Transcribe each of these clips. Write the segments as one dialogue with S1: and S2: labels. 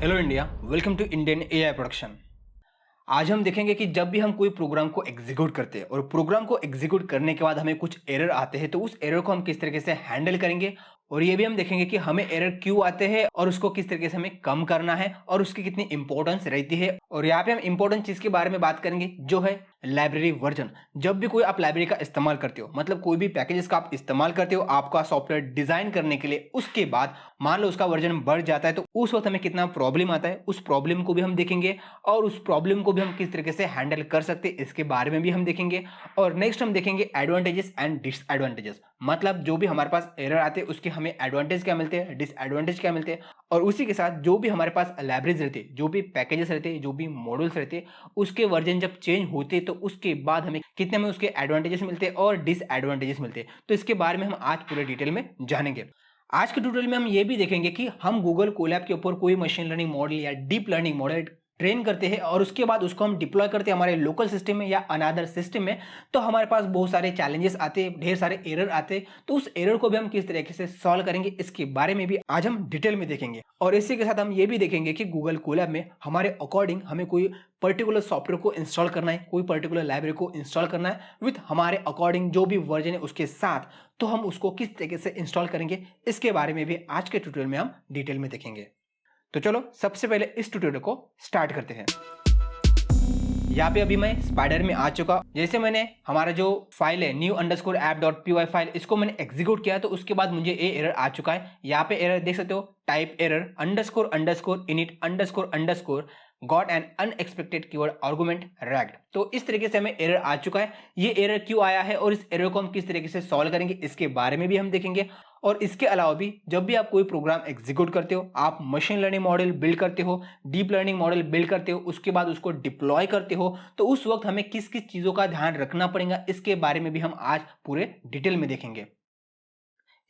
S1: Hello India, welcome to Indian AI production. आज हम देखेंगे कि जब भी हम कोई प्रोग्राम को एग्जीक्यूट करते हैं और प्रोग्राम को एग्जीक्यूट करने के बाद हमें कुछ एरर आते हैं तो उस एरर को हम किस तरीके से हैंडल करेंगे, और ये भी हम देखेंगे कि हमें एरर क्यों आते हैं और उसको किस तरीके से हमें कम करना है और उसकी कितनी इंपॉर्टेंस रहती है। और यहाँ पे हम इंपॉर्टेंट चीज के बारे में बात करेंगे जो है लाइब्रेरी वर्जन। जब भी कोई आप लाइब्रेरी का इस्तेमाल करते हो, मतलब कोई भी पैकेजेस का आप इस्तेमाल करते हो आपका सॉफ्टवेयर डिजाइन करने के लिए, उसके बाद मान लो उसका वर्जन बढ़ जाता है तो उस वक्त हमें कितना प्रॉब्लम आता है, उस प्रॉब्लम को भी हम देखेंगे और उस प्रॉब्लम को भी हम किस तरीके से हैंडल कर सकते हैं इसके बारे में भी हम देखेंगे। और नेक्स्ट हम देखेंगे एडवांटेजेस एंड डिसएडवांटेजेस, मतलब जो भी हमारे पास एरर आते हैं उसके हमें एडवांटेज क्या मिलते हैं, डिसएडवांटेज क्या मिलते हैं, और उसी के साथ जो भी हमारे पास लाइब्रेरीज रहते हैं, जो भी पैकेजेस रहते हैं, जो भी मॉड्यूल्स रहते हैं, उसके वर्जन जब चेंज होते हैं तो उसके बाद हमें कितने में उसके एडवांटेजेस मिलते हैं और डिसएडवांटेजेस मिलते हैं। तो इसके बारे में हम आज पूरे डिटेल में जानेंगे। आज के ट्यूटोरियल में हम ये भी देखेंगे कि हम गूगल कोलैब के ऊपर कोई मशीन लर्निंग मॉडल या डीप लर्निंग मॉडल ट्रेन करते हैं और उसके बाद उसको हम डिप्लॉय करते हैं हमारे लोकल सिस्टम में या अनदर सिस्टम में, तो हमारे पास बहुत सारे चैलेंजेस आते हैं, ढेर सारे एरर आते हैं। तो उस एरर को भी हम किस तरीके से सॉल्व करेंगे इसके बारे में भी आज हम डिटेल में देखेंगे। और इसी के साथ हम ये भी देखेंगे कि गूगल कोलैब में हमारे अकॉर्डिंग हमें कोई पर्टिकुलर सॉफ्टवेयर को इंस्टॉल करना है, कोई पर्टिकुलर लाइब्रेरी को इंस्टॉल करना है विथ हमारे अकॉर्डिंग जो भी वर्जन है उसके साथ, तो हम उसको किस तरीके से इंस्टॉल करेंगे इसके बारे में भी आज के ट्यूटोरियल में हम डिटेल में देखेंगे। तो चलो सबसे पहले इस ट्यूटोरियल को स्टार्ट करते हैं। यहाँ पे अभी मैं स्पाइडर में आ चुका। जैसे मैंने हमारा जो फाइल है new_app.py फाइल, इसको मैंने एग्जीक्यूट किया तो उसके बाद मुझे ये एरर आ चुका है। यहाँ पे एरर देख सकते हो, type error _ init _ got an unexpected keyword argument ragged. तो इस तरीके से हमें एरर आ चुका है। ये एरर क्यों आया है और इस एरर को हम किस तरीके से सॉल्व करेंगे इसके बारे में भी हम देखेंगे। और इसके अलावा भी जब भी आप कोई प्रोग्राम एग्जीक्यूट करते हो, आप मशीन लर्निंग मॉडल बिल्ड करते हो, डीप लर्निंग मॉडल बिल्ड करते हो, उसके बाद उसको डिप्लॉय करते हो, तो उस वक्त हमें किस किस चीजों का ध्यान रखना पड़ेगा इसके बारे में भी हम आज पूरे डिटेल में देखेंगे।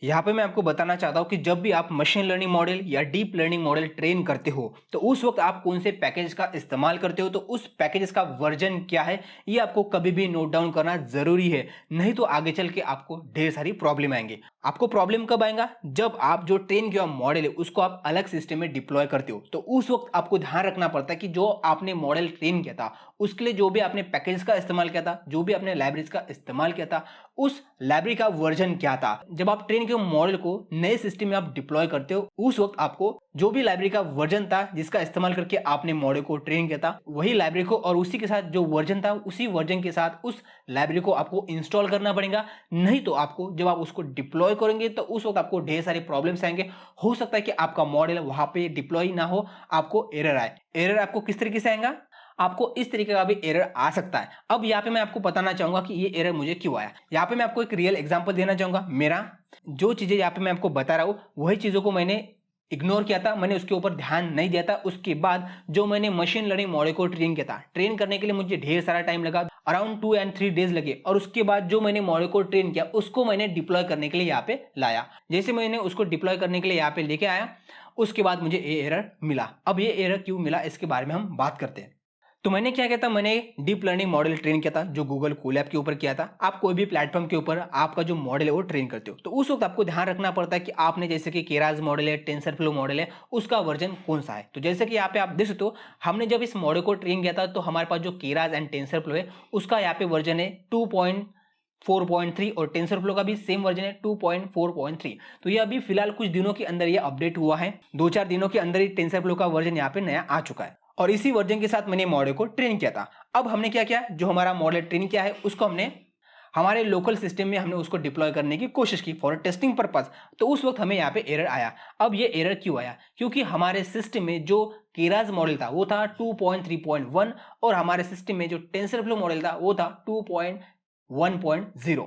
S1: यहाँ पे मैं आपको बताना चाहता हूँ कि जब भी आप मशीन लर्निंग मॉडल या डीप लर्निंग मॉडल ट्रेन करते हो तो उस वक्त आप कौन से पैकेज का इस्तेमाल करते हो, तो उस पैकेज का वर्जन क्या है ये आपको कभी भी नोट डाउन करना जरूरी है, नहीं तो आगे चल के आपको ढेर सारी प्रॉब्लम आएंगे। आपको प्रॉब्लम कब आएगा, जब आप जो ट्रेन किया मॉडल है उसको आप अलग सिस्टम में डिप्लॉय करते हो, तो उस वक्त आपको ध्यान रखना पड़ता है कि जो आपने मॉडल ट्रेन किया था उसके लिए जो भी आपने पैकेज का इस्तेमाल किया था, जो भी आपने लाइब्रेरीज का इस्तेमाल किया था, उस लाइब्रेरी का वर्जन क्या था। जब आप ट्रेन के मॉडल को नए सिस्टम में आप डिप्लॉय करते हो उस वक्त आपको जो भी लाइब्रेरी का वर्जन था जिसका इस्तेमाल करके आपने मॉडल को ट्रेन किया था वही लाइब्रेरी को और उसी के साथ जो वर्जन था उसी वर्जन के साथ उस लाइब्रेरी को आपको इंस्टॉल करना पड़ेगा। नहीं तो आपको जब आप उसको डिप्लॉय करेंगे तो उस वक्त आपको ढेर सारे प्रॉब्लम्स आएंगे। हो सकता है कि आपका मॉडल वहां पे डिप्लॉय ना हो, आपको एरर आए। एरर आपको किस तरीके से आएगा, आपको इस तरीके का भी एरर आ सकता है। अब यहाँ पे मैं आपको बताना चाहूंगा कि ये एरर मुझे क्यों आया। यहाँ पे मैं आपको एक रियल एग्जांपल देना चाहूंगा। मेरा जो चीजें यहाँ पे मैं आपको बता रहा हूँ वही चीजों को मैंने इग्नोर किया था, मैंने उसके ऊपर ध्यान नहीं दिया था। उसके बाद जो मैंने मशीन लर्निंग मॉडल को ट्रेन किया था, ट्रेन करने के लिए मुझे ढेर सारा टाइम लगा, अराउंड 2 and 3 डेज लगे। और उसके बाद जो मैंने मॉडल को ट्रेन किया उसको मैंने डिप्लॉय करने के लिए यहाँ पे लाया। जैसे मैंने उसको डिप्लॉय करने के लिए यहाँ पे लेके आया उसके बाद मुझे ये एरर मिला। अब ये एरर क्यों मिला इसके बारे में हम बात करते हैं। तो मैंने क्या किया था, मैंने डीप लर्निंग मॉडल ट्रेन किया था जो गूगल कोलैब के ऊपर किया था। आप कोई भी प्लेटफॉर्म के ऊपर आपका जो मॉडल है वो ट्रेन करते हो तो उस वक्त आपको ध्यान रखना पड़ता है कि आपने जैसे कि केराज मॉडल है, टेंसरफ्लो मॉडल है, उसका वर्जन कौन सा है। तो जैसे कि यहाँ पे आप देख सकते हो, हमने जब इस मॉडल को ट्रेन किया था तो हमारे पास जो केराज एंड टेंसरफ्लो है उसका यहाँ पे वर्जन है 2.4.3 और टेंसरफ्लो का भी सेम वर्जन है 2.4.3। तो ये अभी फिलहाल कुछ दिनों के अंदर ये अपडेट हुआ है, 2-4 दिनों के अंदर ही टेंसरफ्लो का वर्जन यहाँ पे नया आ चुका है और इसी वर्जन के साथ मैंने मॉडल को ट्रेन किया था। अब हमने क्या किया, जो हमारा मॉडल ट्रेन किया है उसको हमने हमारे लोकल सिस्टम में हमने उसको डिप्लॉय करने की कोशिश की फॉर टेस्टिंग पर्पस। तो उस वक्त हमें यहाँ पे एरर आया। अब ये एरर क्यों आया, क्योंकि हमारे सिस्टम में जो केराज मॉडल था वो था 2.3.1 और हमारे सिस्टम में जो टेंसरफ्लो मॉडल था वो था 2.1.0।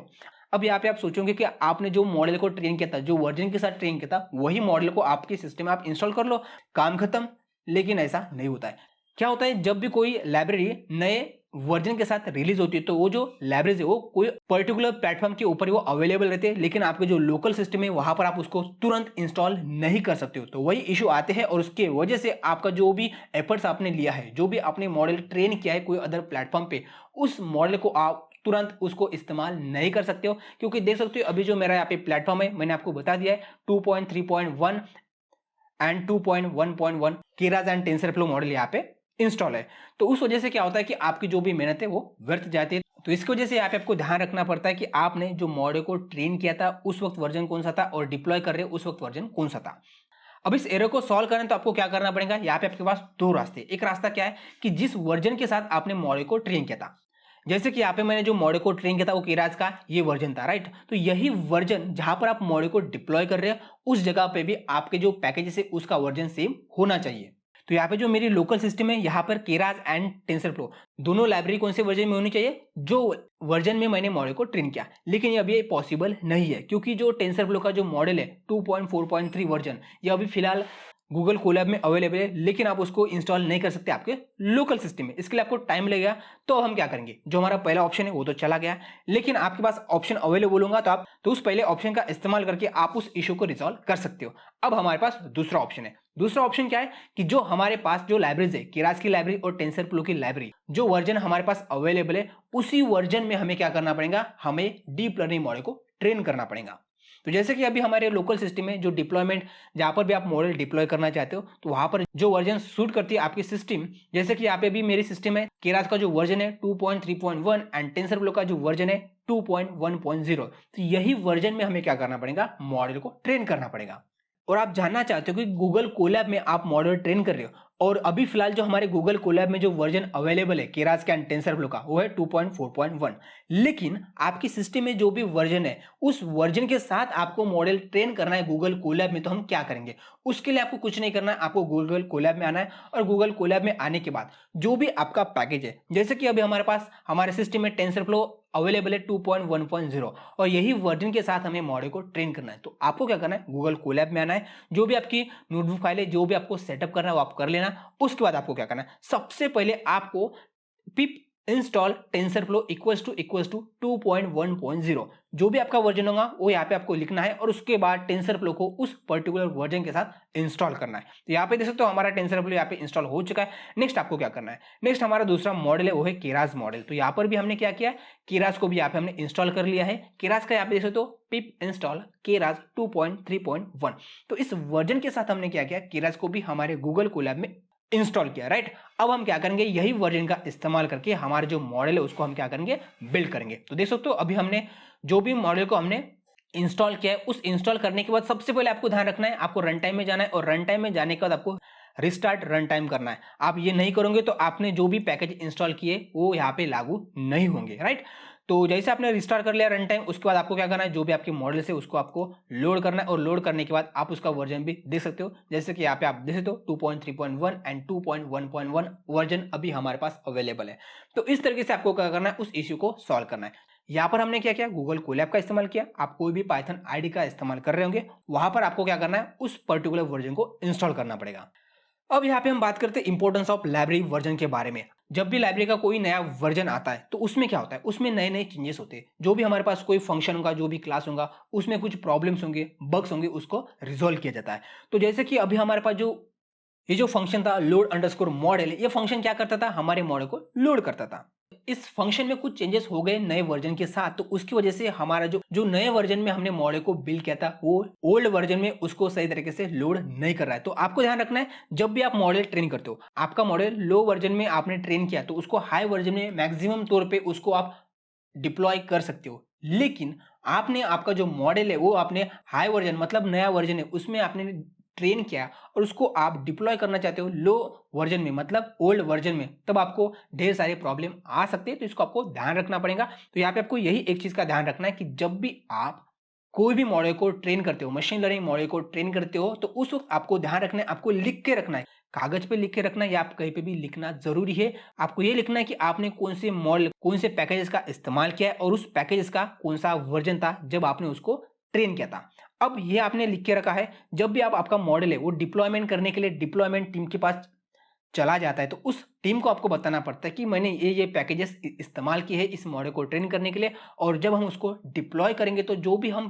S1: अब यहाँ पे आप सोचोगे कि आपने जो मॉडल को ट्रेन किया था, जो वर्जन के साथ ट्रेन किया था, वही मॉडल को आपके सिस्टम में आप इंस्टॉल कर लो, काम खत्म। लेकिन ऐसा नहीं होता है। क्या होता है, जब भी कोई लाइब्रेरी नए वर्जन के साथ रिलीज होती है तो वो जो लाइब्रेरी है वो कोई पर्टिकुलर प्लेटफॉर्म के ऊपर वो अवेलेबल रहते हैं, लेकिन आपके जो लोकल सिस्टम है वहां पर आप उसको तुरंत इंस्टॉल नहीं कर सकते हो। तो वही इशू आते हैं और उसके वजह से आपका जो भी एफर्ट्स आपने लिया है, जो भी आपने मॉडल ट्रेन किया है कोई अदर प्लेटफॉर्म पे, उस मॉडल को आप तुरंत उसको इस्तेमाल नहीं कर सकते हो। क्योंकि देख सकते हो अभी जो मेरा यहाँ पे प्लेटफॉर्म है मैंने आपको बता दिया है 2.3.1 and 2.1.1 Keras and TensorFlow model यहाँ पे इंस्टॉल है। तो उस वजह से क्या होता है कि आपकी जो भी मेहनत है वो व्यर्थ जाती है। तो इसकी वजह से यहाँ पे आपको ध्यान रखना पड़ता है कि आपने जो मॉडल को ट्रेन किया था उस वक्त वर्जन कौन सा था और डिप्लॉय कर रहे हो उस वक्त वर्जन कौन सा था। अब इस एरर को सॉल्व करने तो आपको क्या करना पड़ेगा, यहाँ पे आपके पास दो रास्ते। एक रास्ता क्या है कि जिस वर्जन के साथ आपने मॉडल को ट्रेन किया था, जैसे कि यहाँ पे मैंने जो मॉडल को ट्रेन किया था वो केरास का ये वर्जन था, राइट। तो यही वर्जन जहां पर आप मॉडल को डिप्लॉय कर रहे हैं उस जगह पे भी आपके जो पैकेज है उसका वर्जन सेम होना चाहिए। तो यहाँ पे जो मेरी लोकल सिस्टम है यहाँ पर केरास एंड टेंसरफ्लो दोनों लाइब्रेरी कौन से वर्जन में होनी चाहिए, जो वर्जन में मैंने मॉडल को ट्रेन किया। लेकिन ये अभी पॉसिबल नहीं है क्योंकि जो टेंसरफ्लो का जो मॉडल है 2.4.3 वर्जन ये अभी फिलहाल गूगल कोलैब में अवेलेबल है, लेकिन आप उसको इंस्टॉल नहीं कर सकते आपके लोकल सिस्टम में। इसके लिए आपको टाइम लगेगा। तो हम क्या करेंगे, जो हमारा पहला ऑप्शन है वो तो चला गया, लेकिन आपके पास ऑप्शन अवेलेबल होगा तो आप तो उस पहले ऑप्शन का इस्तेमाल करके आप उस इशू को रिजॉल्व कर सकते हो। अब हमारे पास दूसरा ऑप्शन है। दूसरा ऑप्शन क्या है कि जो हमारे पास जो लाइब्रेरीज है केरास की लाइब्रेरी और टेंसरफ्लो की लाइब्रेरी, जो वर्जन हमारे पास अवेलेबल है उसी वर्जन में हमें क्या करना पड़ेगा, हमें डीप लर्निंग मॉडल को ट्रेन करना पड़ेगा। तो जैसे कि अभी हमारे लोकल सिस्टम में जो डिप्लॉयमेंट जहां पर भी आप मॉडल डिप्लॉय करना चाहते हो तो वहां पर जो वर्जन सूट करती है आपकी सिस्टम, जैसे कि यहाँ पे भी मेरी सिस्टम है केरास का जो वर्जन है 2.3.1 एंड टेंसरफ्लो का जो वर्जन है 2.1.0, तो यही वर्जन में हमें क्या करना पड़ेगा, मॉडल को ट्रेन करना पड़ेगा। और आप जानना चाहते हो कि गूगल कोलैब में आप मॉडल ट्रेन कर रहे हो और अभी फिलहाल जो हमारे गूगल कोलैब में जो वर्जन अवेलेबल है केरास का एंड टेंसरफ्लो का वो है 2.4.1, लेकिन आपकी सिस्टम में जो भी वर्जन है उस वर्जन के साथ आपको मॉडल ट्रेन करना है गूगल कोलैब में। तो हम क्या करेंगे, उसके लिए आपको कुछ नहीं करना है, आपको गूगल कोलैब में आना है और गूगल कोलैब में आने के बाद जो भी आपका पैकेज है, जैसे कि अभी हमारे पास हमारे सिस्टम में टेंसरफ्लो अवेलेबल है 2.1.0 और यही वर्जन के साथ हमें मॉडल को ट्रेन करना है। तो आपको क्या करना है, गूगल कोलैब में आना है, जो भी आपकी नोटबुक फाइल है जो भी आपको सेटअप करना है वो आप कर लेना। उसके बाद आपको क्या करना है, सबसे पहले आपको pip install TensorFlow equals to 2.1.0 जो भी आपका वर्जन होगा वो यहाँ पे आपको लिखना है और उसके बाद टेंसरफ्लो को उस पर्टिकुलर वर्जन के साथ इंस्टॉल करना है। तो यहाँ पे देख सकते हो हमारा टेंसरफ्लो यहाँ पे इंस्टॉल हो चुका है। नेक्स्ट आपको क्या करना है, नेक्स्ट हमारा दूसरा मॉडल है वो है केरास मॉडल। तो यहाँ पर भी हमने क्या किया, केरास को भी यहाँ पे हमने इंस्टॉल कर लिया है। केरास का यहाँ पे देख सकते हो पिप इंस्टॉल केरास 2.3.1। तो इस वर्जन के साथ हमने क्या किया, केरास को भी हमारे गूगल कोलैब में इंस्टॉल किया, राइट। अब हम क्या करेंगे, यही वर्जन का इस्तेमाल करके हमारे जो मॉडल है उसको हम क्या करेंगे, बिल्ड करेंगे। तो देख सकते हो अभी हमने जो भी मॉडल को हमने इंस्टॉल किया है उस इंस्टॉल करने के बाद सबसे पहले आपको ध्यान रखना है, आपको रन टाइम में जाना है और रन टाइम में जाने के बाद आपको रिस्टार्ट रन टाइम करना है। आप ये नहीं करोगे तो आपने जो भी पैकेज इंस्टॉल किए वो यहाँ पे लागू नहीं होंगे, राइट। तो जैसे आपने रिस्टार्ट कर लिया रन टाइम, उसके बाद आपको क्या करना है, जो भी आपके मॉडल है उसको आपको लोड करना है और लोड करने के बाद आप उसका वर्जन भी देख सकते हो। जैसे कि यहाँ पे आप देख सकते हो 2.3.1 एंड 2.1.1 वर्जन अभी हमारे पास अवेलेबल है। तो इस तरीके से आपको क्या करना है, उस इश्यू को सॉल्व करना है। यहाँ पर हमने क्या किया, गूगल कोलैब का इस्तेमाल किया। आप कोई भी पाइथन आईडी का इस्तेमाल कर रहे होंगे, वहां पर आपको क्या करना है, उस पर्टिकुलर वर्जन को इंस्टॉल करना पड़ेगा। अब यहाँ पे हम बात करते हैं इंपॉर्टेंस ऑफ लाइब्रेरी वर्जन के बारे में। जब भी लाइब्रेरी का कोई नया वर्जन आता है तो उसमें क्या होता है, उसमें नए नए चेंजेस होते हैं। जो भी हमारे पास कोई फंक्शन होगा, जो भी क्लास होगा, उसमें कुछ प्रॉब्लम्स होंगे, बग्स होंगे, उसको रिजोल्व किया जाता है। तो जैसे कि अभी हमारे पास ये जो फंक्शन था लोड अंडरस्कोर मॉडल, ये फंक्शन क्या करता था, हमारे मॉडल को लोड करता था। इस फंक्शन में कुछ चेंजेस हो गए नए वर्जन के साथ, तो उसकी वजह से हमारा जो नए वर्जन में हमने मॉडल को बिल्ड किया था वो ओल्ड वर्जन में उसको सही तरीके से लोड नहीं कर रहा है। तो आपको ध्यान रखना है, जब भी आप मॉडल ट्रेन करते हो, आपका मॉडल लो वर्जन में आपने ट्रेन किया तो उसको हाई वर्जन में मैक्सिमम तौर पर उसको आप डिप्लॉय कर सकते हो। लेकिन आपने आपका जो मॉडल है वो आपने हाई वर्जन मतलब नया वर्जन है उसमें आपने ट्रेन किया और उसको आप डिप्लॉय करना चाहते हो लो वर्जन में मतलब ओल्ड वर्जन में, तब आपको ढेर सारे प्रॉब्लम आ सकते हैं। तो इसको आपको ध्यान रखना पड़ेगा। तो यहाँ पे आपको यही एक चीज का ध्यान रखना है कि जब भी आप कोई भी मॉडल को ट्रेन करते हो, मशीन लर्निंग मॉडल को ट्रेन करते हो, तो उस वक्त आपको ध्यान रखना है, आपको लिख के रखना है, कागज पे लिख के रखना है या आप कहीं पे भी लिखना जरूरी है। आपको ये लिखना है कि आपने कौन से मॉडल, कौन से पैकेजेस का इस्तेमाल किया है और उस पैकेजेस का कौन सा वर्जन था जब आपने उसको ट्रेन किया था। अब ये आपने लिख के रखा है, जब भी आपका मॉडल है वो डिप्लॉयमेंट करने के लिए डिप्लॉयमेंट टीम के पास चला जाता है तो उस टीम को आपको बताना पड़ता है कि मैंने ये पैकेजेस इस्तेमाल किए हैं इस मॉडल को ट्रेन करने के लिए, और जब हम उसको डिप्लॉय करेंगे तो जो भी हम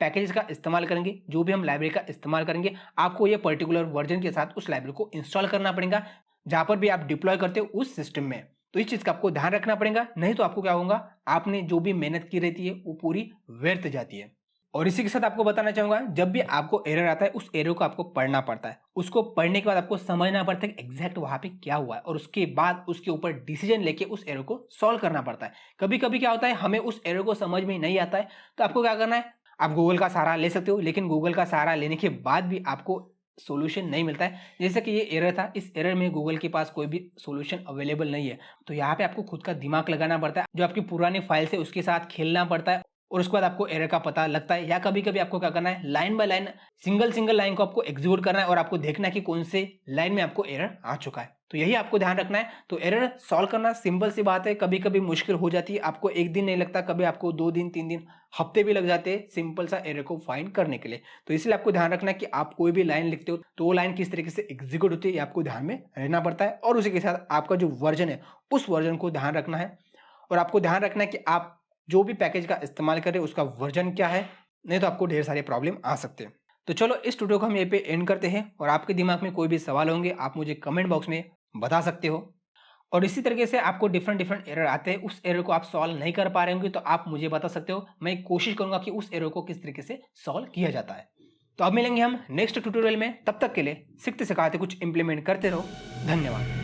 S1: पैकेजेस का इस्तेमाल करेंगे, जो भी हम लाइब्रेरी का इस्तेमाल करेंगे, आपको ये पर्टिकुलर वर्जन के साथ उस लाइब्रेरी को इंस्टॉल करना पड़ेगा जहां पर भी आप डिप्लॉय करते हो उस सिस्टम में। तो इस चीज का आपको ध्यान रखना पड़ेगा, नहीं तो आपको क्या होगा, आपने जो भी मेहनत की रहती है वो पूरी व्यर्थ जाती है। और इसी के साथ आपको बताना चाहूंगा, जब भी आपको एरर आता है उस एरर को आपको पढ़ना पड़ता है। उसको पढ़ने के बाद आपको समझना पड़ता है कि एग्जैक्ट वहां पे क्या हुआ है, और उसके बाद उसके ऊपर डिसीजन लेके उस एरर को सॉल्व करना पड़ता है। कभी कभी क्या होता है, हमें उस एरर को समझ में नहीं आता है, तो आपको क्या करना है, आप गूगल का सहारा ले सकते हो, लेकिन गूगल का सहारा लेने के बाद भी आपको सॉल्यूशन नहीं मिलता है। जैसे कि ये एरर था, इस एरर में गूगल के पास कोई भी सॉल्यूशन अवेलेबल नहीं है, तो यहाँ पे आपको खुद का दिमाग लगाना पड़ता है, जो आपकी पुरानी फाइल से उसके साथ खेलना पड़ता है, और उसके बाद आपको एरर का पता लगता है। या कभी कभी आपको क्या करना है, line by line single single line को आपको एग्जीक्यूट करना है, और आपको देखना है कि कौन से लाइन में आपको एरर आ चुका है। तो यही आपको ध्यान रखना है। तो एरर सॉल्व करना सिंपल सी बात है, कभी कभी मुश्किल हो जाती है, आपको एक दिन नहीं लगता, कभी आपको 2 दिन 3 दिन हफ्ते भी लग जाते हैं सिंपल सा एरर को फाइंड करने के लिए। तो इसलिए आपको ध्यान रखना है कि आप कोई भी लाइन लिखते हो तो वो लाइन किस तरीके से एग्जीक्यूट होती है, ये आपको ध्यान में रहना पड़ता है। और उसी के साथ आपका जो वर्जन है उस वर्जन को ध्यान रखना है, और आपको ध्यान रखना है कि आप जो भी पैकेज का इस्तेमाल करें उसका वर्जन क्या है, नहीं तो आपको ढेर सारे प्रॉब्लम आ सकते हैं। तो चलो इस ट्यूटोरियल को हम यहीं पे एंड करते हैं, और आपके दिमाग में कोई भी सवाल होंगे आप मुझे कमेंट बॉक्स में बता सकते हो। और इसी तरीके से आपको डिफरेंट डिफरेंट एरर आते हैं, उस एरर को आप सॉल्व नहीं कर पा रहे होंगे तो आप मुझे बता सकते हो, मैं कोशिश करूंगा कि उस एरर को किस तरीके से सॉल्व किया जाता है। तो अब मिलेंगे हम नेक्स्ट ट्यूटोरियल में, तब तक के लिए सीखते सिखाते कुछ इंप्लीमेंट करते रहो। धन्यवाद।